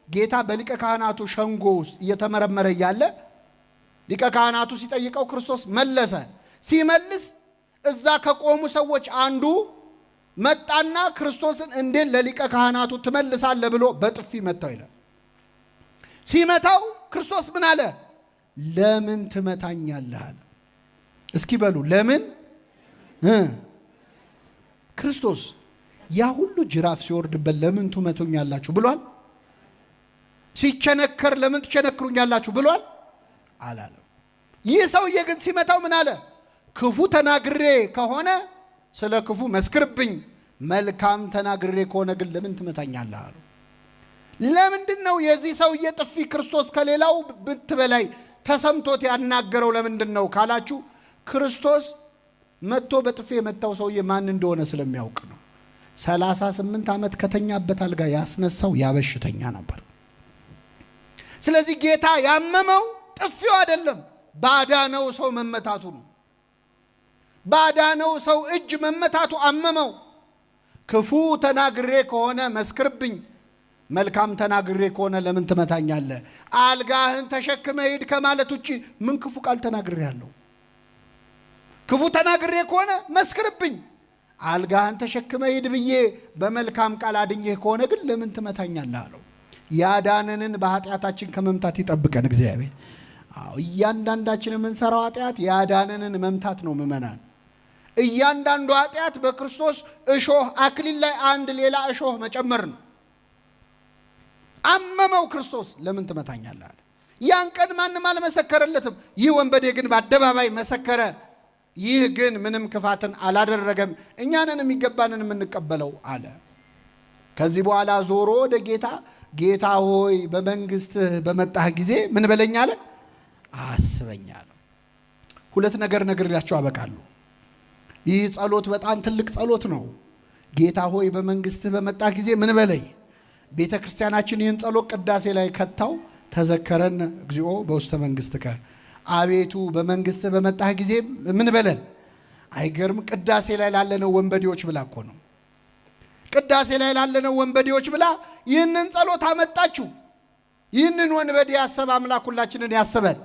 ጌታ በሊቀ ካህናቱ ሸንጎ ውስጥ እየተመረመረ ያለ ሊቀ ካህናቱ ሲጠይቀው ክርስቶስ መለሰ። ሲመልስ እዛ ከቆሙ ሰዎች አንዱ መጣና ክርስቶስን እንዴት ለሊቀ ካህናቱ ትመልሳለህ ብሎ በጥፊ መታው ይላል። ሲመታው ክርስቶስ ምን አለ? ለምን ትመታኛለህ አለ። እስኪ በሉ ለምን? ክርስቶስ ያ ሁሉ ጅራፍ ሲወርድበት ለምን ትመቱኛላችሁ ብሏል? ሲቸነከር ለምን ትቸነክሩኛላችሁ ብሏል? አላለም። ይህ ሰውዬ ግን ሲመታው ምን አለ? ክፉ ተናግሬ ከሆነ ስለ ክፉ መስክርብኝ፣ መልካም ተናግሬ ከሆነ ግን ለምን ትመታኛለህ አለ። ለምንድን ነው የዚህ ሰውዬ ጥፊ ክርስቶስ ከሌላው ብት በላይ ተሰምቶት ያናገረው? ለምንድን ነው ካላችሁ ክርስቶስ መጥቶ በጥፊ የመታው ሰውዬ ማን እንደሆነ ስለሚያውቅ ነው። 38 ዓመት ከተኛበት አልጋ ያስነሳው ያበሽተኛ ነበር። ስለዚህ ጌታ ያመመው ጥፊው አይደለም፣ ባዳነው ሰው መመታቱ ነው። ባዳነው ሰው እጅ መመታቱ አመመው። ክፉ ተናግሬ ከሆነ መስክርብኝ፣ መልካም ተናግሬ ከሆነ ለምን ትመታኛለህ? አልጋህን ተሸክመ ሂድ ከማለት ውጪ ምን ክፉ ቃል ተናግሬያለሁ? ክፉ ተናግሬ ከሆነ መስክርብኝ፣ አልጋህን ተሸክመ ሂድ ብዬ በመልካም ቃል አድኜህ ከሆነ ግን ለምን ትመታኛለህ አለው። ያዳነንን በኃጢአታችን ከመምታት ይጠብቀን እግዚአብሔር። እያንዳንዳችን የምንሰራው ኃጢአት ያዳነንን መምታት ነው ምእመናን። እያንዳንዱ ኃጢአት በክርስቶስ እሾህ አክሊል ላይ አንድ ሌላ እሾህ መጨመር ነው። አመመው ክርስቶስ ለምን ትመታኛለህ አለ። ያን ቀን ማንም አልመሰከረለትም። ይህ ወንበዴ ግን በአደባባይ መሰከረ። ይህ ግን ምንም ክፋትን አላደረገም፣ እኛንን የሚገባንን የምንቀበለው አለ። ከዚህ በኋላ ዞሮ ወደ ጌታ ጌታ ሆይ በመንግስትህ በመጣህ ጊዜ ምን በለኝ አለ? አስበኝ አለ። ሁለት ነገር ነግሬያቸው አበቃለሁ። ይህ ጸሎት በጣም ትልቅ ጸሎት ነው። ጌታ ሆይ በመንግስትህ በመጣህ ጊዜ ምን በለኝ። ቤተ ክርስቲያናችን ይህን ጸሎት ቅዳሴ ላይ ከታው ተዘከረን እግዚኦ በውስተ መንግስትከ፣ አቤቱ በመንግስትህ በመጣህ ጊዜ ምን በለን። አይገርም? ቅዳሴ ላይ ላለነው ወንበዴዎች ብላ እኮ ነው። ቅዳሴ ላይ ላለነው ወንበዴዎች ብላ ይህንን ጸሎት አመጣችሁ። ይህንን ወንበዴ ያሰበ አምላክ ሁላችንን ያስበን።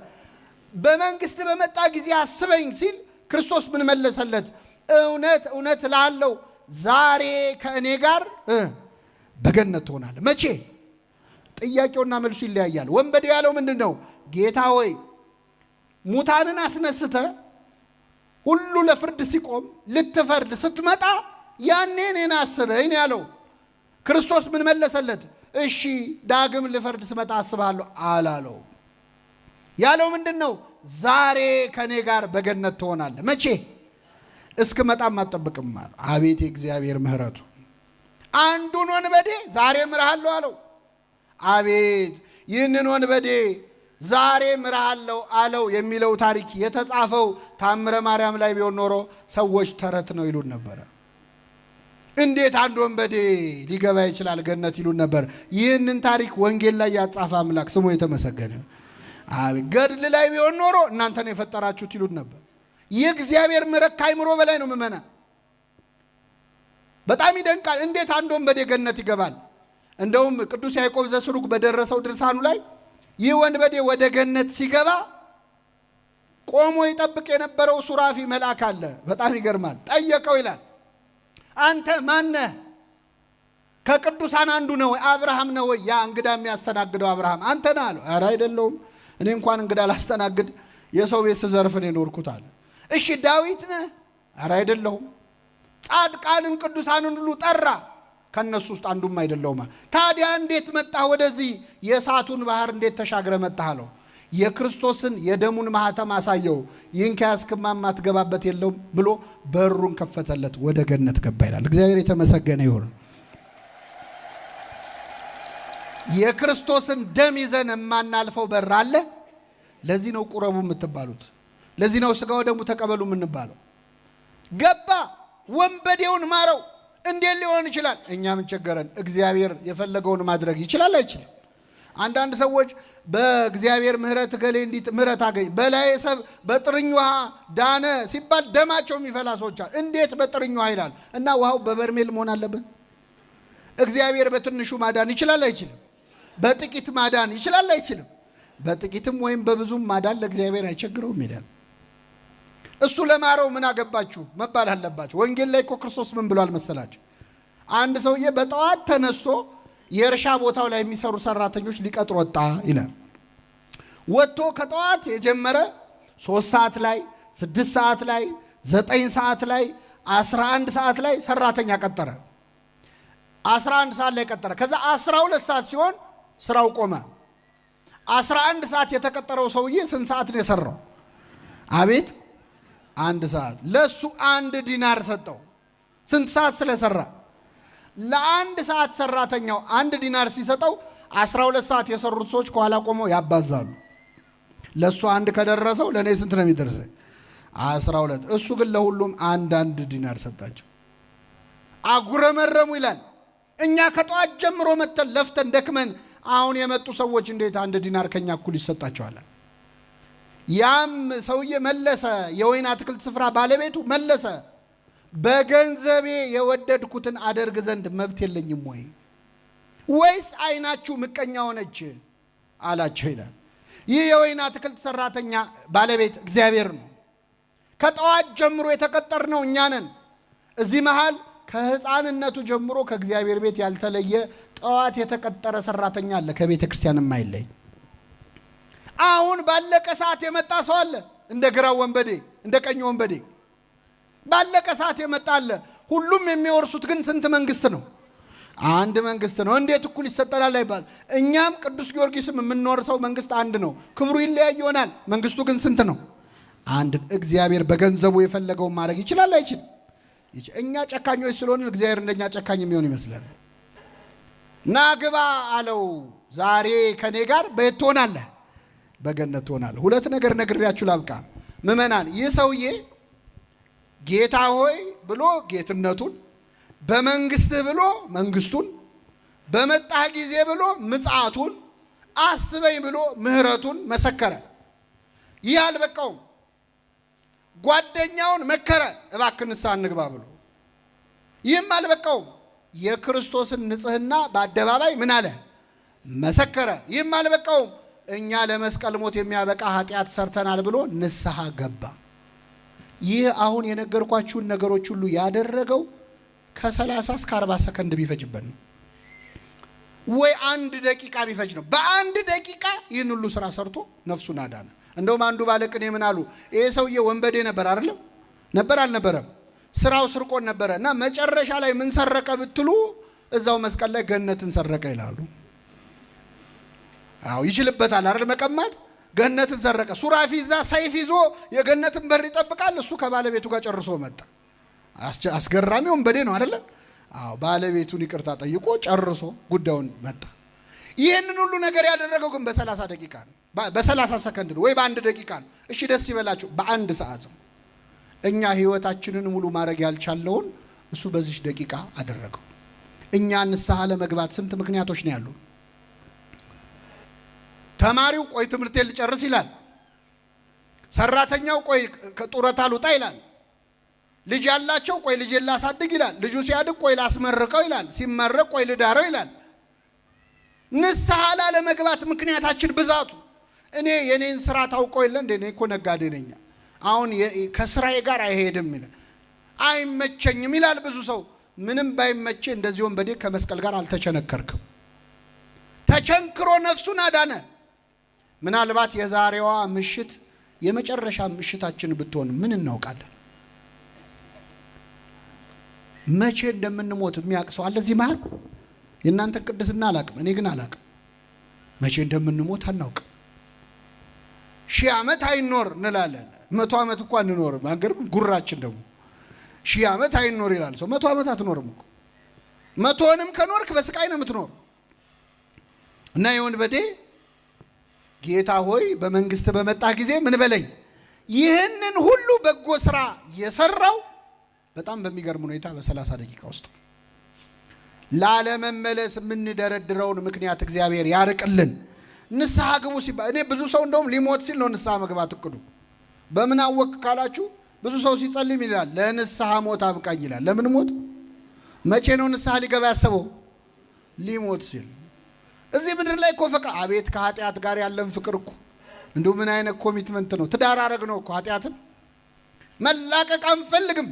በመንግስት በመጣ ጊዜ አስበኝ ሲል ክርስቶስ ምን መለሰለት? እውነት እውነት እልሃለሁ ዛሬ ከእኔ ጋር በገነት ትሆናለህ። መቼ? ጥያቄውና መልሱ ይለያያል። ወንበዴ ያለው ምንድን ነው? ጌታ ሆይ ሙታንን አስነስተ ሁሉ ለፍርድ ሲቆም ልትፈርድ ስትመጣ ያኔ እኔን አስበኝ ያለው። ክርስቶስ ምን መለሰለት? እሺ ዳግም ልፈርድ ስመጣ አስብሃለሁ አላለው። ያለው ምንድን ነው? ዛሬ ከኔ ጋር በገነት ትሆናለህ። መቼ? እስክመጣም አትጠብቅም አለው። አቤት የእግዚአብሔር ምሕረቱ! አንዱን ወንበዴ ዛሬ ምርሃለሁ አለው። አቤት ይህንን ወንበዴ ዛሬ ምርሃለሁ አለው የሚለው ታሪክ የተጻፈው ታምረ ማርያም ላይ ቢሆን ኖሮ ሰዎች ተረት ነው ይሉን ነበረ። እንዴት አንድ ወንበዴ ሊገባ ይችላል ገነት ይሉን ነበር። ይህንን ታሪክ ወንጌል ላይ ያጻፈ አምላክ ስሙ የተመሰገነ። ገድል ላይ ቢሆን ኖሮ እናንተን የፈጠራችሁት ይሉን ነበር። የእግዚአብሔር ምሕረት ከአእምሮ በላይ ነው ምእመናን። በጣም ይደንቃል። እንዴት አንድ ወንበዴ ገነት ይገባል? እንደውም ቅዱስ ያዕቆብ ዘስሩግ በደረሰው ድርሳኑ ላይ ይህ ወንበዴ ወደ ገነት ሲገባ ቆሞ ይጠብቅ የነበረው ሱራፊ መልአክ አለ። በጣም ይገርማል። ጠየቀው ይላል፣ አንተ ማነህ? ከቅዱሳን አንዱ ነው ወይ? አብርሃም ነው ወይ? ያ እንግዳ የሚያስተናግደው አብርሃም አንተ ነህ አለው። ኧረ አይደለሁም፣ እኔ እንኳን እንግዳ ላስተናግድ የሰው ቤት ስዘርፍ ነው የኖርኩት አለ። እሺ ዳዊት ነህ? ኧረ አይደለሁም። ጻድቃንን ቅዱሳንን ሁሉ ጠራ፣ ከነሱ ውስጥ አንዱም አይደለሁም። ታዲያ እንዴት መጣህ ወደዚህ? የእሳቱን ባህር እንዴት ተሻግረ መጣህ አለው። የክርስቶስን የደሙን ማህተም አሳየው። ይህን ከያዝክማ ማትገባበት የለውም ብሎ በሩን ከፈተለት፣ ወደ ገነት ገባ ይላል። እግዚአብሔር የተመሰገነ ይሁን። የክርስቶስን ደም ይዘን የማናልፈው በር አለ። ለዚህ ነው ቁረቡ የምትባሉት። ለዚህ ነው ስጋው ደሙ ተቀበሉ የምንባለው። ገባ፣ ወንበዴውን ማረው። እንዴት ሊሆን ይችላል? እኛ ምን ቸገረን? እግዚአብሔር የፈለገውን ማድረግ ይችላል አይችልም? አንዳንድ ሰዎች በእግዚአብሔር ምሕረት ገሌ እንዲት ምሕረት አገኝ በላይ ሰብ በጥርኝ ውሃ ዳነ ሲባል ደማቸው የሚፈላ ሰዎች አሉ። እንዴት በጥርኝ ውሃ ይላል? እና ውሃው በበርሜል መሆን አለበት? እግዚአብሔር በትንሹ ማዳን ይችላል አይችልም? በጥቂት ማዳን ይችላል አይችልም? በጥቂትም ወይም በብዙም ማዳን ለእግዚአብሔር አይቸግረውም ይላል። እሱ ለማረው ምን አገባችሁ መባል አለባችሁ። ወንጌል ላይ እኮ ክርስቶስ ምን ብሏል መሰላችሁ? አንድ ሰውዬ በጠዋት ተነስቶ የእርሻ ቦታው ላይ የሚሰሩ ሰራተኞች ሊቀጥር ወጣ ይላል። ወጥቶ ከጠዋት የጀመረ 3 ሰዓት ላይ 6 ሰዓት ላይ 9 ሰዓት ላይ 11 ሰዓት ላይ ሰራተኛ ቀጠረ። 11 ሰዓት ላይ ቀጠረ። ከዛ 12 ሰዓት ሲሆን ስራው ቆመ። 11 ሰዓት የተቀጠረው ሰውዬ ስንት ሰዓት ነው የሰራው? አቤት 1 ሰዓት። ለሱ 1 ዲናር ሰጠው። ስንት ሰዓት ስለሰራ? ለ1 ሰዓት ሰራተኛው 1 ዲናር ሲሰጠው 12 ሰዓት የሰሩት ሰዎች ከኋላ ቆመው ያባዛሉ። ለሱ 1 ከደረሰው ለኔ ስንት ነው የሚደርሰው? 12። እሱ ግን ለሁሉም 1 ዲናር ሰጣቸው። አጉረመረሙ ይላል። እኛ ከጠዋት ጀምሮ መተን ለፍተን ደክመን አሁን የመጡ ሰዎች እንዴት 1 ዲናር ከኛ እኩል ይሰጣቸዋል? ያም ሰውዬ መለሰ። የወይን አትክልት ስፍራ ባለቤቱ መለሰ፣ በገንዘቤ የወደድኩትን አደርግ ዘንድ መብት የለኝም ወይ? ወይስ አይናችሁ ምቀኛ ሆነች አላቸው ይላል። ይህ የወይን አትክልት ሰራተኛ ባለቤት እግዚአብሔር ነው። ከጠዋት ጀምሮ የተቀጠርነው እኛ ነን። እዚህ መሃል ከህፃንነቱ ጀምሮ ከእግዚአብሔር ቤት ያልተለየ ጠዋት የተቀጠረ ሰራተኛ አለ፣ ከቤተ ክርስቲያን የማይለይ። አሁን ባለቀ ሰዓት የመጣ ሰው አለ፣ እንደ ግራው ወንበዴ እንደ ቀኝ ወንበዴ ባለቀ ሰዓት የመጣ አለ። ሁሉም የሚወርሱት ግን ስንት መንግስት ነው? 1 መንግስት ነው። እንዴት እኩል ይሰጠናል አይባል። እኛም ቅዱስ ጊዮርጊስም የምንወርሰው መንግስት 1 ነው። ክብሩ ይለያይ ይሆናል፣ መንግስቱ ግን ስንት ነው? 1። እግዚአብሔር በገንዘቡ የፈለገውን ማድረግ ይችላል አይችልም? እኛ ጨካኞች ስለሆነ እግዚአብሔር እንደኛ ጨካኝ የሚሆን ይመስላል። ና ግባ አለው። ዛሬ ከኔ ጋር በየት ትሆናለህ? በገነት ትሆናለህ። 2 ነገር ነግሬያችሁ ላብቃ ምእመናን። ይህ ሰውዬ ጌታ ሆይ ብሎ ጌትነቱን፣ በመንግስትህ ብሎ መንግስቱን፣ በመጣህ ጊዜ ብሎ ምጽአቱን፣ አስበኝ ብሎ ምህረቱን መሰከረ። ይህ አልበቃውም። ጓደኛውን መከረ፣ እባክህ ንስሐ እንግባ ብሎ። ይህም አልበቃውም። የክርስቶስን ንጽህና በአደባባይ ምን አለ? መሰከረ። ይህም አልበቃውም። እኛ ለመስቀል ሞት የሚያበቃ ኃጢአት ሰርተናል ብሎ ንስሐ ገባ። ይህ አሁን የነገርኳችሁን ነገሮች ሁሉ ያደረገው ከ30 እስከ 40 ሰከንድ ቢፈጅበት ነው፣ ወይ 1 ደቂቃ ቢፈጅ ነው። በ1 ደቂቃ ይህን ሁሉ ስራ ሰርቶ ነፍሱን አዳነ። እንደውም አንዱ ባለቅኔ ምን አሉ? ይሄ ሰውዬ ወንበዴ ነበር አይደለም? ነበር አልነበረም? ስራው ስርቆን ነበረ እና መጨረሻ ላይ ምን ሰረቀ ብትሉ እዛው መስቀል ላይ ገነትን ሰረቀ ይላሉ። አዎ ይችልበታል አይደል? መቀማት ገነትን ሰረቀ። ሱራፊ እዛ ሰይፍ ይዞ የገነትን በር ይጠብቃል። እሱ ከባለቤቱ ጋር ጨርሶ መጣ። አስገራሚ ወንበዴ ነው አይደለም? አዎ ባለቤቱን ይቅርታ ጠይቆ ጨርሶ ጉዳዩን መጣ። ይህንን ሁሉ ነገር ያደረገው ግን በ30 ደቂቃ ነው፣ በ30 ሰከንድ ነው፣ ወይ በ1 ደቂቃ ነው። እሺ ደስ ይበላችሁ፣ በ1 ሰዓት ነው። እኛ ህይወታችንን ሙሉ ማድረግ ያልቻለውን እሱ በዚህ ደቂቃ አደረገው። እኛ ንስሐ ለመግባት ስንት ምክንያቶች ነው ያሉ? ተማሪው ቆይ ትምህርቴን ልጨርስ ይላል። ሰራተኛው ቆይ ከጡረታ ልውጣ ይላል። ልጅ ያላቸው ቆይ ልጄን ላሳድግ ይላል። ልጁ ሲያድግ ቆይ ላስመርቀው ይላል። ሲመረቅ ቆይ ልዳረው ይላል። ንስሐ ላለመግባት ምክንያታችን ብዛቱ። እኔ የኔን ስራ ታውቀው የለ እንዴ? እኔ እኮ ነጋዴ ነኝ፣ አሁን ከስራዬ ጋር አይሄድም ይላል። አይመቸኝም ይላል ብዙ ሰው። ምንም ባይመቼ እንደዚህ ወንበዴ ከመስቀል ጋር አልተቸነከርክም። ተቸንክሮ ነፍሱን አዳነ። ምናልባት የዛሬዋ ምሽት የመጨረሻ ምሽታችን ብትሆን ምን እናውቃለን? መቼ እንደምንሞት የሚያውቅ ሰው አለ እዚህ መሃል? የእናንተ ቅድስና አላቅም፣ እኔ ግን አላቅም። መቼ እንደምንሞት አናውቅም። 1000 ዓመት አይኖር እንላለን። 100 ዓመት እንኳን እንኖር ማገርም ጉራችን ደግሞ 1000 ዓመት አይኖር ይላል ሰው። 100 ዓመት አትኖርም እኮ። 100ንም ከኖርክ በስቃይ ነው የምትኖር። እና የወንበዴ ጌታ ሆይ በመንግስት በመጣ ጊዜ ምን በለኝ። ይህንን ሁሉ በጎ ስራ የሰራው በጣም በሚገርም ሁኔታ በ30 ደቂቃ ውስጥ። ላለመመለስ የምንደረድረውን ምክንያት እግዚአብሔር ያርቅልን። ንስሐ ግቡ ሲባል እኔ ብዙ ሰው እንደውም ሊሞት ሲል ነው ንስሐ መግባት እቅዱ። በምን አወቅ ካላችሁ ብዙ ሰው ሲጸልይ ይላል ለንስሐ ሞት አብቃኝ ይላል። ለምን ሞት? መቼ ነው ንስሐ ሊገባ ያሰበው? ሊሞት ሲል። እዚህ ምድር ላይ እኮ ፍቅር አቤት ከኃጢአት ጋር ያለን ፍቅር እኮ እንደው ምን አይነት ኮሚትመንት ነው። ትዳር አረግ ነው እኮ ኃጢአትን መላቀቅ አንፈልግም።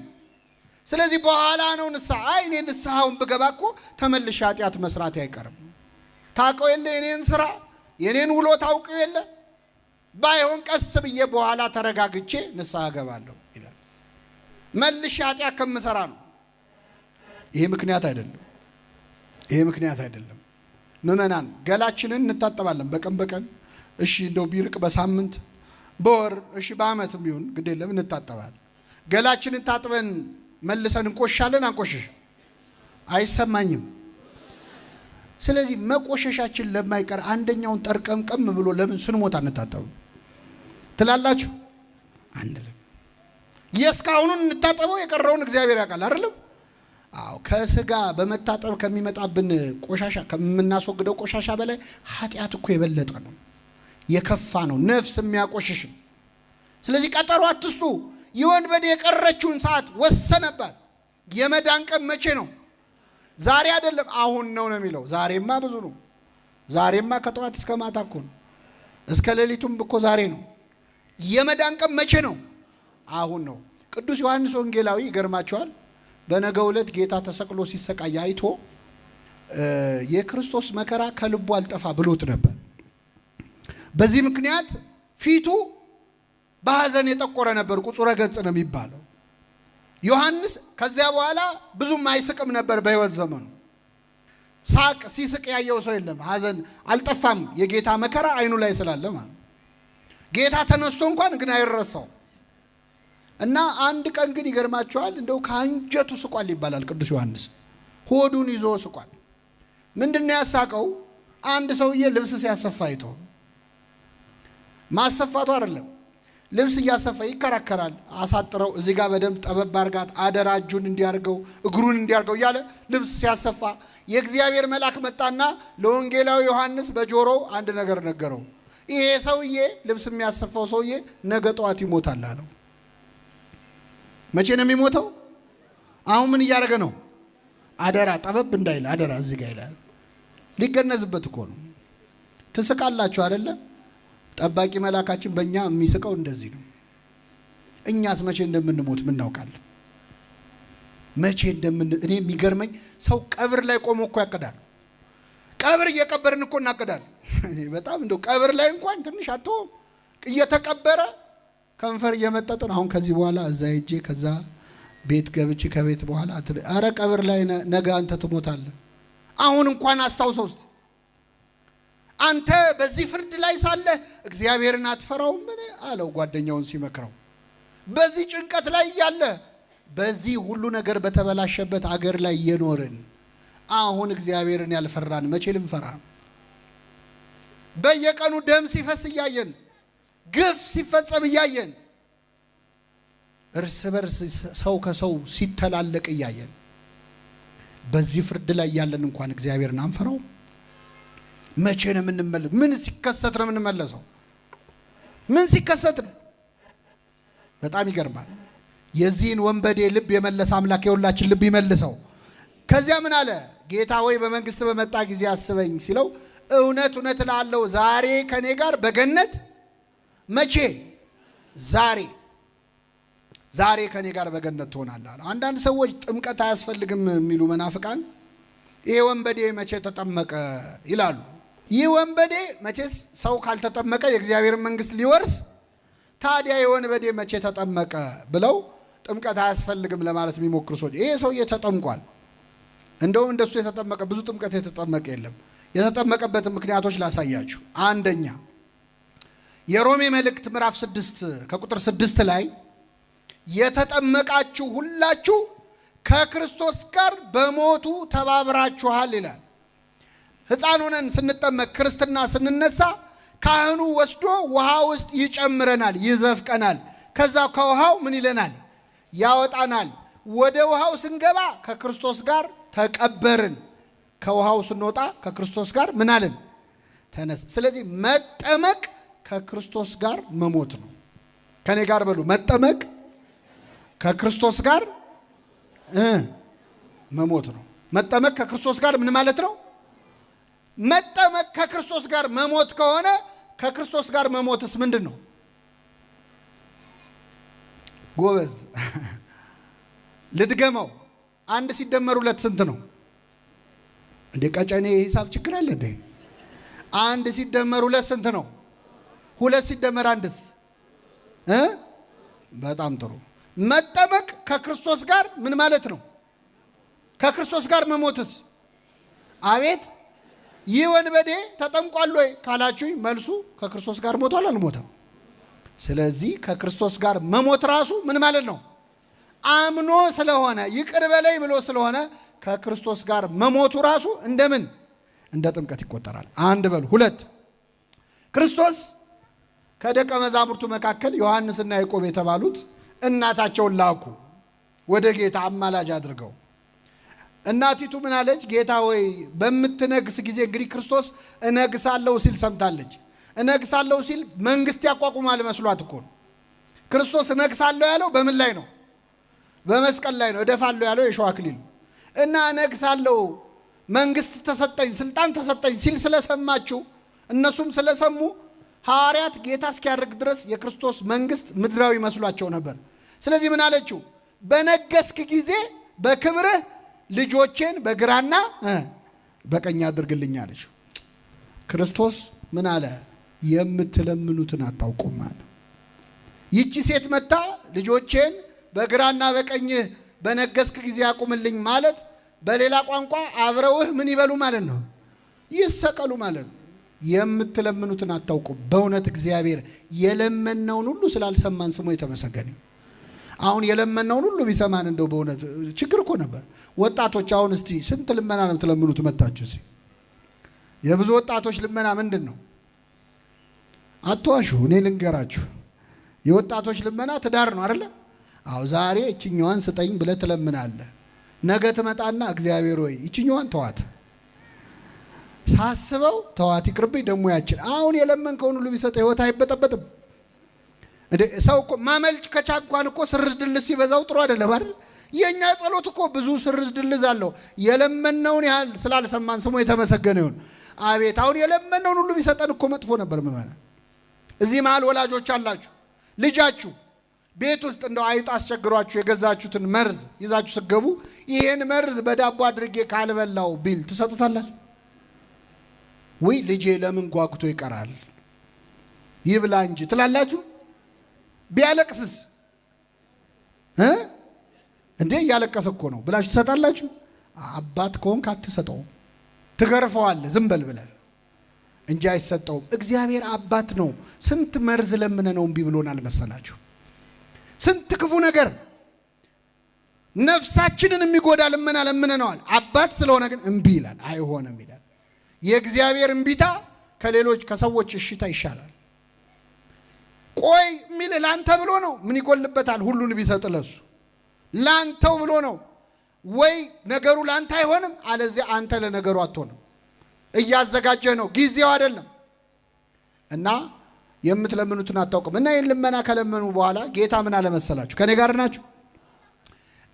ስለዚህ በኋላ ነው ንስሐ። አይ እኔ ንስሐውን ብገባ እኮ ተመልሼ ኃጢአት መስራት አይቀርም። ታውቀው የለ የኔን ስራ የኔን ውሎ ታውቀው የለ ባይሆን ቀስ ብዬ በኋላ ተረጋግቼ ንስሐ ገባለሁ ይላል። መልሼ ኃጢአት ከምሰራ ነው። ይሄ ምክንያት አይደለም። ይሄ ምክንያት አይደለም። ምእመናን ገላችንን እንታጠባለን በቀን በቀን እሺ፣ እንደው ቢርቅ በሳምንት በወር እሺ፣ በአመትም ቢሆን ግድ የለም እንታጠባለን። ገላችንን ታጥበን መልሰን እንቆሻለን አንቆሽሽ? አይሰማኝም። ስለዚህ መቆሸሻችን ለማይቀር አንደኛውን ጠርቀምቀም ብሎ ለምን ስንሞት አንታጠብም ትላላችሁ? አንልም። የስካሁኑን እንታጠበው የቀረውን እግዚአብሔር ያውቃል አይደለም? አዎ፣ ከስጋ በመታጠብ ከሚመጣብን ቆሻሻ ከምናስወግደው ቆሻሻ በላይ ኃጢአት እኮ የበለጠ ነው፣ የከፋ ነው፣ ነፍስ የሚያቆሽሽ። ስለዚህ ቀጠሮ አትስጡ። የወንበዴ የቀረችውን ሰዓት ወሰነባት። የመዳን ቀን መቼ ነው? ዛሬ አይደለም አሁን ነው የሚለው። ዛሬማ ብዙ ነው። ዛሬማ ከጠዋት እስከ ማታ እኮ ነው። እስከ ሌሊቱም እኮ ዛሬ ነው። የመዳን ቀን መቼ ነው? አሁን ነው። ቅዱስ ዮሐንስ ወንጌላዊ ይገርማቸዋል። በነገው ዕለት ጌታ ተሰቅሎ ሲሰቃይ አይቶ የክርስቶስ መከራ ከልቡ አልጠፋ ብሎት ነበር። በዚህ ምክንያት ፊቱ በሐዘን የጠቆረ ነበር። ቁጹረ ገጽ ነው የሚባለው። ዮሐንስ ከዚያ በኋላ ብዙም አይስቅም ነበር በሕይወት ዘመኑ። ሳቅ ሲስቅ ያየው ሰው የለም። ሐዘን አልጠፋም። የጌታ መከራ አይኑ ላይ ስላለ ማለት ጌታ ተነስቶ እንኳን ግን አይረሳው እና አንድ ቀን ግን ይገርማቸዋል። እንደው ከአንጀቱ ስቋል ይባላል። ቅዱስ ዮሐንስ ሆዱን ይዞ ስቋል። ምንድነው ያሳቀው? አንድ ሰውዬ ልብስ ሲያሰፋ አይቶ ማሰፋቱ አይደለም ልብስ እያሰፋ ይከራከራል። አሳጥረው እዚህ ጋር በደንብ ጠበብ አርጋት አደራ እጁን እንዲያርገው እግሩን እንዲያርገው እያለ ልብስ ሲያሰፋ የእግዚአብሔር መልአክ መጣና ለወንጌላዊ ዮሐንስ በጆሮ አንድ ነገር ነገረው። ይሄ ሰውዬ ልብስ የሚያሰፋው ሰውዬ ነገ ጠዋት ይሞታል አለው። መቼ ነው የሚሞተው? አሁን ምን እያደረገ ነው? አደራ ጠበብ እንዳይል አደራ እዚህ ጋር ይላል። ሊገነዝበት እኮ ነው። ትስቃላችሁ አይደለ? ጠባቂ መልአካችን በእኛ የሚስቀው እንደዚህ ነው። እኛስ መቼ እንደምንሞት ምን እናውቃለን? መቼ እኔ የሚገርመኝ ሰው ቀብር ላይ ቆሞ እኮ ያቅዳል። ቀብር እየቀበርን እኮ እናቅዳል። እኔ በጣም እንደው ቀብር ላይ እንኳን ትንሽ አትሆም እየተቀበረ ከንፈር እየመጠጥን አሁን ከዚህ በኋላ እዛ ሄጄ ከዛ ቤት ገብቼ ከቤት በኋላ አረ ቀብር ላይ ነገ አንተ ትሞታለህ። አሁን እንኳን አስታውሰው እስቲ አንተ በዚህ ፍርድ ላይ ሳለ እግዚአብሔርን አትፈራውም? ምን አለው ጓደኛውን ሲመክረው። በዚህ ጭንቀት ላይ ያለ በዚህ ሁሉ ነገር በተበላሸበት አገር ላይ የኖርን አሁን እግዚአብሔርን ያልፈራን መቼ ልንፈራ? በየቀኑ ደም ሲፈስ እያየን ግፍ ሲፈጸም እያየን እርስ በርስ ሰው ከሰው ሲተላለቅ እያየን በዚህ ፍርድ ላይ ያለን እንኳን እግዚአብሔርን አንፈራው? መቼ ነው የምንመለስ? ምን ሲከሰት ነው የምንመለሰው? ምን ሲከሰት ነው? በጣም ይገርማል። የዚህን ወንበዴ ልብ የመለሰ አምላክ የሁላችን ልብ ይመልሰው። ከዚያ ምን አለ? ጌታ ሆይ በመንግስት በመጣ ጊዜ አስበኝ ሲለው እውነት እውነት እልሃለሁ ዛሬ ከኔ ጋር በገነት መቼ? ዛሬ ከኔ ጋር በገነት ትሆናለህ። አንዳንድ ሰዎች ጥምቀት አያስፈልግም የሚሉ መናፍቃን ይሄ ወንበዴ መቼ ተጠመቀ ይላሉ። ይህ ወንበዴ መቼስ ሰው ካልተጠመቀ የእግዚአብሔር መንግስት ሊወርስ ታዲያ የወንበዴ መቼ ተጠመቀ ብለው ጥምቀት አያስፈልግም ለማለት የሚሞክሩ ሰዎች ይሄ ሰውዬ ተጠምቋል። እንደውም እንደሱ የተጠመቀ ብዙ ጥምቀት የተጠመቀ የለም። የተጠመቀበት ምክንያቶች ላሳያችሁ። አንደኛ የሮሜ መልእክት ምዕራፍ 6 ከቁጥር 6 ላይ የተጠመቃችሁ ሁላችሁ ከክርስቶስ ጋር በሞቱ ተባብራችኋል ይላል። ሕፃን ሆነን ስንጠመቅ ክርስትና ስንነሳ ካህኑ ወስዶ ውሃ ውስጥ ይጨምረናል፣ ይዘፍቀናል። ከዛ ከውሃው ምን ይለናል? ያወጣናል። ወደ ውሃው ስንገባ ከክርስቶስ ጋር ተቀበርን። ከውሃው ስንወጣ ከክርስቶስ ጋር ምን አለን? ተነስ። ስለዚህ መጠመቅ ከክርስቶስ ጋር መሞት ነው። ከኔ ጋር በሉ። መጠመቅ ከክርስቶስ ጋር መሞት ነው። መጠመቅ ከክርስቶስ ጋር ምን ማለት ነው? መጠመቅ ከክርስቶስ ጋር መሞት ከሆነ ከክርስቶስ ጋር መሞትስ ምንድነው? ጎበዝ ልድገመው። 1 ሲደመር 2 ስንት ነው? እንደ ቀጨኔ ሂሳብ ችግር አለ እንዴ? 1 ሲደመር 2 ስንት ነው? 2 ሲደመር 1ስ? በጣም ጥሩ። መጠመቅ ከክርስቶስ ጋር ምን ማለት ነው? ከክርስቶስ ጋር መሞትስ? አቤት ይህ ወንበዴ ተጠምቋል ወይ ካላችሁኝ መልሱ ከክርስቶስ ጋር ሞቷል አልሞተም? ስለዚህ ከክርስቶስ ጋር መሞት ራሱ ምን ማለት ነው? አምኖ ስለሆነ ይቅር በለኝ ብሎ ስለሆነ ከክርስቶስ ጋር መሞቱ ራሱ እንደምን እንደ ጥምቀት ይቆጠራል። 1 በሉ 2 ክርስቶስ ከደቀ መዛሙርቱ መካከል ዮሐንስና ያዕቆብ የተባሉት እናታቸውን ላኩ ወደ ጌታ አማላጅ አድርገው። እናቲቱ ምን አለች? ጌታ ሆይ በምትነግስ ጊዜ እንግዲህ ክርስቶስ እነግሳለሁ ሲል ሰምታለች። እነግሳለሁ ሲል መንግስት ያቋቁማል መስሏት እኮ ነው። ክርስቶስ እነግሳለሁ ያለው በምን ላይ ነው? በመስቀል ላይ ነው። እደፋለሁ ያለው የሸዋ አክሊል እና እነግሳለሁ መንግስት ተሰጠኝ ስልጣን ተሰጠኝ ሲል ስለሰማችሁ እነሱም ስለሰሙ ሐዋርያት ጌታ እስኪያርግ ድረስ የክርስቶስ መንግስት ምድራዊ መስሏቸው ነበር። ስለዚህ ምን አለችው? በነገስክ ጊዜ በክብርህ ልጆቼን በግራና በቀኝ አድርግልኝ አለችው። ክርስቶስ ምን አለ? የምትለምኑትን አታውቁም አለ። ይቺ ሴት መጣ ልጆቼን በግራና በቀኝህ በነገስክ ጊዜ አቁምልኝ ማለት በሌላ ቋንቋ አብረውህ ምን ይበሉ ማለት ነው? ይሰቀሉ ማለት ነው። የምትለምኑትን አታውቁም። በእውነት እግዚአብሔር የለመነውን ሁሉ ስላልሰማን ስሙ የተመሰገነ። አሁን የለመነውን ሁሉ ቢሰማን እንደው በእውነት ችግር እኮ ነበር። ወጣቶች አሁን እስቲ ስንት ልመና ነው የምትለምኑት? መጣችሁ እስቲ የብዙ ወጣቶች ልመና ምንድን ነው? አትዋሹ፣ እኔ ልንገራችሁ። የወጣቶች ልመና ትዳር ነው አይደለ? አዎ ዛሬ እችኛዋን ስጠኝ ብለህ ትለምናለህ። ነገ ትመጣና እግዚአብሔር ሆይ እችኛዋን ተዋት፣ ሳስበው ተዋት ይቅርብኝ ደግሞ ያችን። አሁን የለመንከውን ሁሉ ቢሰጥ ህይወት አይበጠበጥም እንዴ? ሰው እኮ ማመልጭ ከቻንኳን እኮ ስርዝ ድልዝ ሲበዛው ጥሩ አይደለም አይደል? የኛ ጸሎት እኮ ብዙ ስርዝ ድልዝ አለው። የለመነውን ያህል ስላልሰማን ስሙ የተመሰገነ ይሁን። አቤት አሁን የለመነውን ሁሉ ቢሰጠን እኮ መጥፎ ነበር። ምማና እዚህ መሃል ወላጆች አላችሁ፣ ልጃችሁ ቤት ውስጥ እንደው አይጥ አስቸግሯችሁ የገዛችሁትን መርዝ ይዛችሁ ስገቡ ይሄን መርዝ በዳቦ አድርጌ ካልበላው ቢል ትሰጡታላችሁ ወይ? ልጄ ለምን ጓጉቶ ይቀራል ይብላ እንጂ ትላላችሁ? ቢያለቅስስ እንዴ እያለቀሰ እኮ ነው ብላችሁ ትሰጣላችሁ? አባት ከሆንክ አትሰጠውም፣ ትገርፈዋለህ ዝም በል ብለህ እንጂ አይሰጠውም። እግዚአብሔር አባት ነው። ስንት መርዝ ለምነ ነው እምቢ ብሎናል መሰላችሁ? ስንት ክፉ ነገር ነፍሳችንን የሚጎዳ ልመና ለምነነዋል። አባት ስለሆነ ግን እምቢ ይላል፣ አይሆንም ይላል። የእግዚአብሔር እምቢታ ከሌሎች ከሰዎች እሽታ ይሻላል። ቆይ ሚል ላንተ ብሎ ነው። ምን ይጎልበታል? ሁሉን ቢሰጥ ለሱ ላንተው ብሎ ነው። ወይ ነገሩ ላንተ አይሆንም፣ አለዚያ አንተ ለነገሩ አትሆንም። እያዘጋጀ ነው፣ ጊዜው አይደለም። እና የምትለምኑትን አታውቁም። እና ይህን ልመና ከለመኑ በኋላ ጌታ ምን አለ መሰላችሁ? ከኔ ጋር ናችሁ?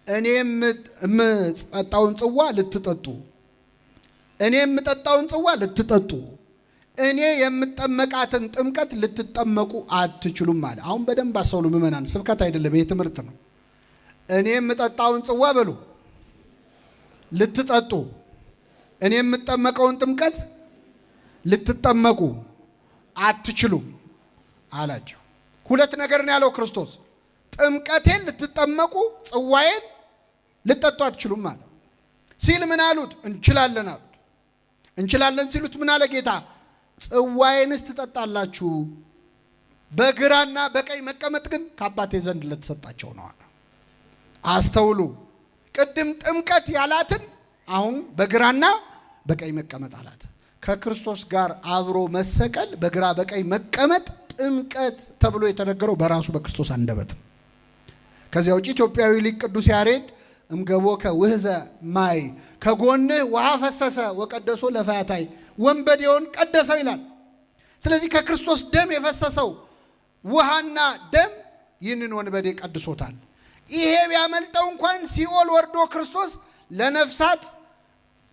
እኔ የምጠጣውን ጽዋ ልትጠጡ፣ እኔ የምጠጣውን ጽዋ ልትጠጡ፣ እኔ የምጠመቃትን ጥምቀት ልትጠመቁ አትችሉም አለ። አሁን በደንብ አስተውሉ ምእመናን፣ ስብከት አይደለም ይሄ ትምህርት ነው። እኔ የምጠጣውን ጽዋ በሉ ልትጠጡ፣ እኔ የምጠመቀውን ጥምቀት ልትጠመቁ አትችሉም አላቸው። ሁለት ነገር ነው ያለው ክርስቶስ። ጥምቀቴን ልትጠመቁ ጽዋዬን ልትጠጡ አትችሉም አለ። ሲል ምን አሉት? እንችላለን አሉት። እንችላለን ሲሉት ምን አለ ጌታ? ጽዋዬንስ ትጠጣላችሁ፣ በግራና በቀኝ መቀመጥ ግን ከአባቴ ዘንድ ለተሰጣቸው ነው አለ። አስተውሉ። ቅድም ጥምቀት ያላትን አሁን በግራና በቀኝ መቀመጥ አላት። ከክርስቶስ ጋር አብሮ መሰቀል፣ በግራ በቀኝ መቀመጥ ጥምቀት ተብሎ የተነገረው በራሱ በክርስቶስ አንደበት። ከዚያ ውጪ ኢትዮጵያዊ ሊቅ ቅዱስ ያሬድ እምገቦከ ውህዘ ማይ፣ ከጎንህ ውሃ ፈሰሰ ወቀደሶ ለፈያታይ፣ ወንበዴውን ቀደሰው ይላል። ስለዚህ ከክርስቶስ ደም የፈሰሰው ውሃና ደም ይህንን ወንበዴ ቀድሶታል። ይሄ ቢያመልጠው እንኳን ሲኦል ወርዶ ክርስቶስ ለነፍሳት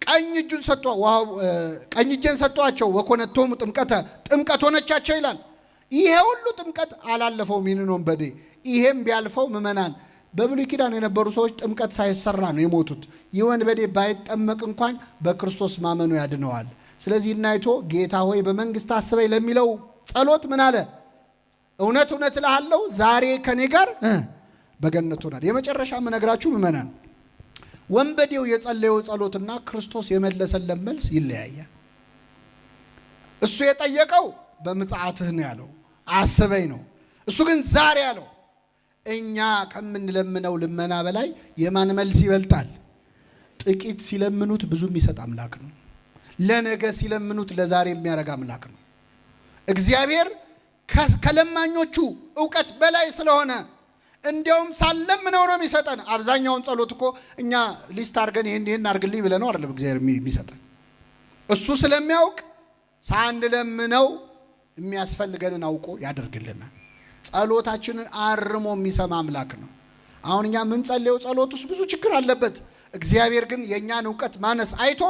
ቀኝ እጁን ሰጥቶ ቀኝ እጄን ሰጥቷቸው ወኮነቶሙ ጥምቀት ሆነቻቸው ይላል። ይሄ ሁሉ ጥምቀት አላለፈውም ይህንን ወንበዴ። ይሄም ቢያልፈው ምእመናን በብሉይ ኪዳን የነበሩ ሰዎች ጥምቀት ሳይሰራ ነው የሞቱት። ይህ ወንበዴ ባይጠመቅ እንኳን በክርስቶስ ማመኑ ያድነዋል። ስለዚህ እናይቶ ጌታ ሆይ በመንግስት አስበኝ ለሚለው ጸሎት ምን አለ? እውነት እውነት እልሃለሁ ዛሬ ከኔ ጋር በገነት ሆናል። የመጨረሻ የምነግራችሁ ምእመናን ወንበዴው የጸለየው ጸሎትና ክርስቶስ የመለሰለት መልስ ይለያያል። እሱ የጠየቀው በምጽአትህ ነው ያለው፣ አስበኝ ነው። እሱ ግን ዛሬ ያለው እኛ ከምንለምነው ልመና በላይ የማን መልስ ይበልጣል? ጥቂት ሲለምኑት ብዙ የሚሰጥ አምላክ ነው። ለነገ ሲለምኑት ለዛሬ የሚያረጋ አምላክ ነው። እግዚአብሔር ከለማኞቹ ዕውቀት በላይ ስለሆነ እንዲያውም ሳለምነው ነው የሚሰጠን። አብዛኛውን ጸሎት እኮ እኛ ሊስት አድርገን ይሄን አድርግልኝ ብለን ነው አይደለም እግዚአብሔር የሚሰጠን። እሱ ስለሚያውቅ ሳንለምነው የሚያስፈልገንን አውቆ ያደርግልናል። ጸሎታችንን አርሞ የሚሰማ አምላክ ነው። አሁን እኛ ምን ጸልየው ጸሎት ውስጥ ብዙ ችግር አለበት። እግዚአብሔር ግን የኛን ዕውቀት ማነስ አይቶ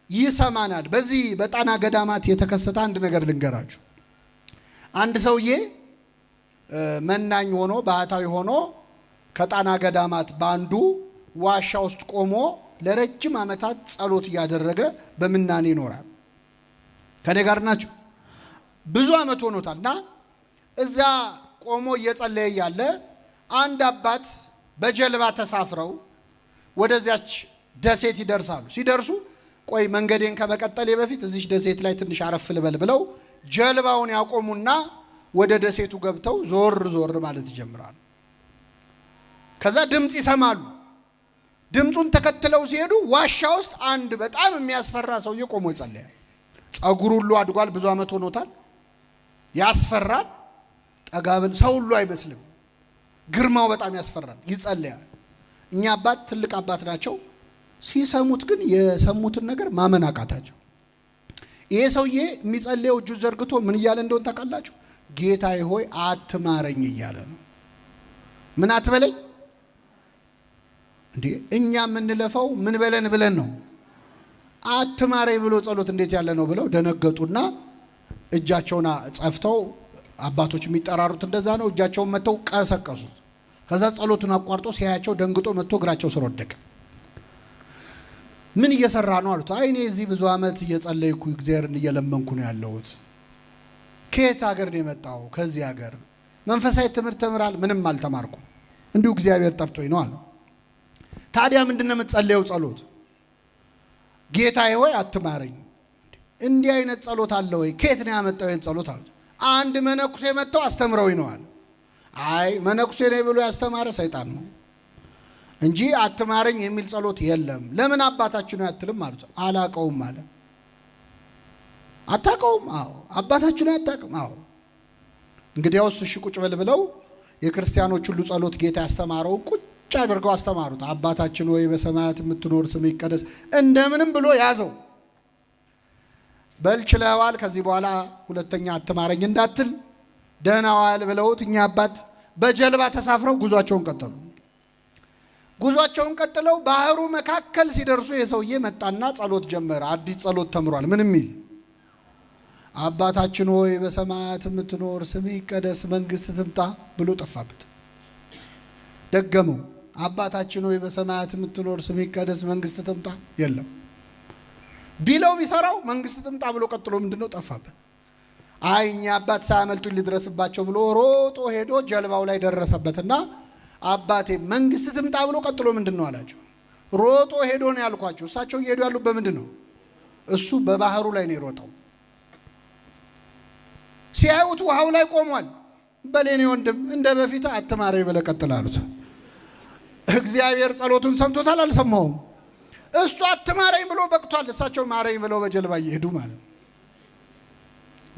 ይሰማናል። በዚህ በጣና ገዳማት የተከሰተ አንድ ነገር ልንገራችሁ። አንድ ሰውዬ መናኝ ሆኖ ባህታዊ ሆኖ ከጣና ገዳማት ባንዱ ዋሻ ውስጥ ቆሞ ለረጅም ዓመታት ጸሎት እያደረገ በምናኔ ይኖራል። ከኔ ጋር ናችሁ? ብዙ ዓመት ሆኖታልና እዛ ቆሞ እየጸለየ ያለ አንድ አባት በጀልባ ተሳፍረው ወደዚያች ደሴት ይደርሳሉ። ሲደርሱ ቆይ መንገዴን ከመቀጠሌ በፊት እዚች ደሴት ላይ ትንሽ አረፍ ልበል ብለው ጀልባውን ያቆሙና ወደ ደሴቱ ገብተው ዞር ዞር ማለት ይጀምራሉ። ከዛ ድምጽ ይሰማሉ። ድምጹን ተከትለው ሲሄዱ ዋሻ ውስጥ አንድ በጣም የሚያስፈራ ሰውዬ ቆሞ ይጸልያል። ጸጉሩ ሁሉ አድጓል፣ ብዙ ዓመት ሆኖታል። ያስፈራል። ጠጋብል ሰው ሁሉ አይመስልም። ግርማው በጣም ያስፈራል። ይጸልያል። እኛ አባት ትልቅ አባት ናቸው። ሲሰሙት ግን የሰሙትን ነገር ማመን አቃታቸው። ይሄ ሰውዬ የሚጸልየው እጁን ዘርግቶ ምን እያለ እንደሆነ ታውቃላችሁ? ጌታዬ ሆይ አትማረኝ እያለ ነው። ምን አትበለኝ እንዴ? እኛ የምንለፈው ምን ብለን ነው? አትማረኝ ብሎ ጸሎት እንዴት ያለ ነው ብለው ደነገጡና እጃቸውን ጸፍተው፣ አባቶች የሚጠራሩት እንደዛ ነው። እጃቸውን መተው ቀሰቀሱት። ከዛ ጸሎቱን አቋርጦ ሲያያቸው ደንግጦ መጥቶ እግራቸው ስር ወደቀ። ምን እየሰራ ነው አሉት። አይ እኔ እዚህ ብዙ ዓመት እየጸለይኩ እግዚአብሔርን እየለመንኩ ነው ያለሁት። ከየት ሀገር ነው የመጣው? ከዚህ ሀገር መንፈሳዊ ትምህርት ተምራል? ምንም አልተማርኩም፣ እንዲሁ እግዚአብሔር ጠርቶኝ ነው አለ። ታዲያ ምንድነው የምትጸልየው ጸሎት? ጌታዬ ሆይ አትማረኝ። እንዲህ አይነት ጸሎት አለ ወይ? ከየት ነው ያመጣው ይሄን ጸሎት አሉት። አንድ መነኩሴ መጥተው አስተምረውኝ ነው አለ። አይ መነኩሴ ነኝ ብሎ ያስተማረ ሰይጣን ነው እንጂ አትማረኝ የሚል ጸሎት የለም። ለምን አባታችሁ ነው ያትልም አሉት። አላቀውም አለ። አታቀውም? አዎ። አባታችሁ ነው ያታቀም? አዎ። እንግዲያውስ እሺ ቁጭ በል ብለው የክርስቲያኖች ሁሉ ጸሎት ጌታ ያስተማረው ቁጭ አድርገው አስተማሩት። አባታችን ወይ በሰማያት የምትኖር ስምህ ይቀደስ፣ እንደምንም ብሎ ያዘው። በልችለዋል፣ ከዚህ በኋላ ሁለተኛ አትማረኝ እንዳትል ደህናዋል ብለውት እኛ አባት በጀልባ ተሳፍረው ጉዟቸውን ቀጠሉ። ጉዟቸውን ቀጥለው ባህሩ መካከል ሲደርሱ የሰውዬ መጣና ጸሎት ጀመረ። አዲስ ጸሎት ተምሯል። ምን የሚል? አባታችን ሆይ በሰማያት የምትኖር ስምህ ይቀደስ፣ መንግስት ትምጣ ብሎ ጠፋበት። ደገመው። አባታችን ሆይ በሰማያት የምትኖር ስምህ ይቀደስ፣ መንግስት ትምጣ። የለም ቢለው ቢሰራው መንግስት ትምጣ ብሎ ቀጥሎ ምንድነው? ጠፋበት። አይ እኛ አባት ሳያመልጡኝ ሊድረስባቸው ብሎ ሮጦ ሄዶ ጀልባው ላይ ደረሰበትና አባቴ መንግስት ትምጣ ብሎ ቀጥሎ ምንድነው አላቸው። ሮጦ ሄዶ ነው ያልኳቸው። እሳቸው እየሄዱ ያሉት በምንድነው? እሱ በባህሩ ላይ ነው የሮጠው። ሲያዩት ውሃው ላይ ቆሟል። በሌኔ ወንድም እንደ በፊት አትማረኝ ብለህ ቀጥል አሉት። እግዚአብሔር ጸሎቱን ሰምቶታል? አልሰማውም? እሱ አትማረኝ ብሎ በቅቷል። እሳቸው ማረኝ ብለው በጀልባ እየሄዱ ማለት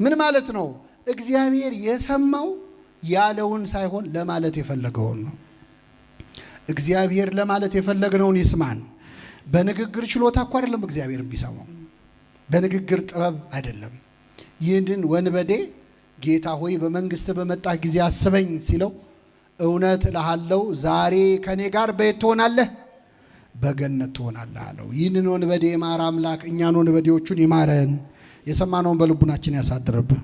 ምን ማለት ነው? እግዚአብሔር የሰማው ያለውን ሳይሆን ለማለት የፈለገውን ነው። እግዚአብሔር ለማለት የፈለገውን ይስማን። በንግግር ችሎታ እኮ አይደለም እግዚአብሔር የሚሰማው፣ በንግግር ጥበብ አይደለም። ይህንን ወንበዴ ጌታ ሆይ በመንግስት በመጣህ ጊዜ አስበኝ ሲለው እውነት እልሃለሁ ዛሬ ከኔ ጋር በየት ትሆናለህ? በገነት ትሆናለህ አለው። ይህንን ወንበዴ የማረ አምላክ እኛን ወንበዴዎቹን ይማረን። የሰማነውን በልቡናችን ያሳድርብን።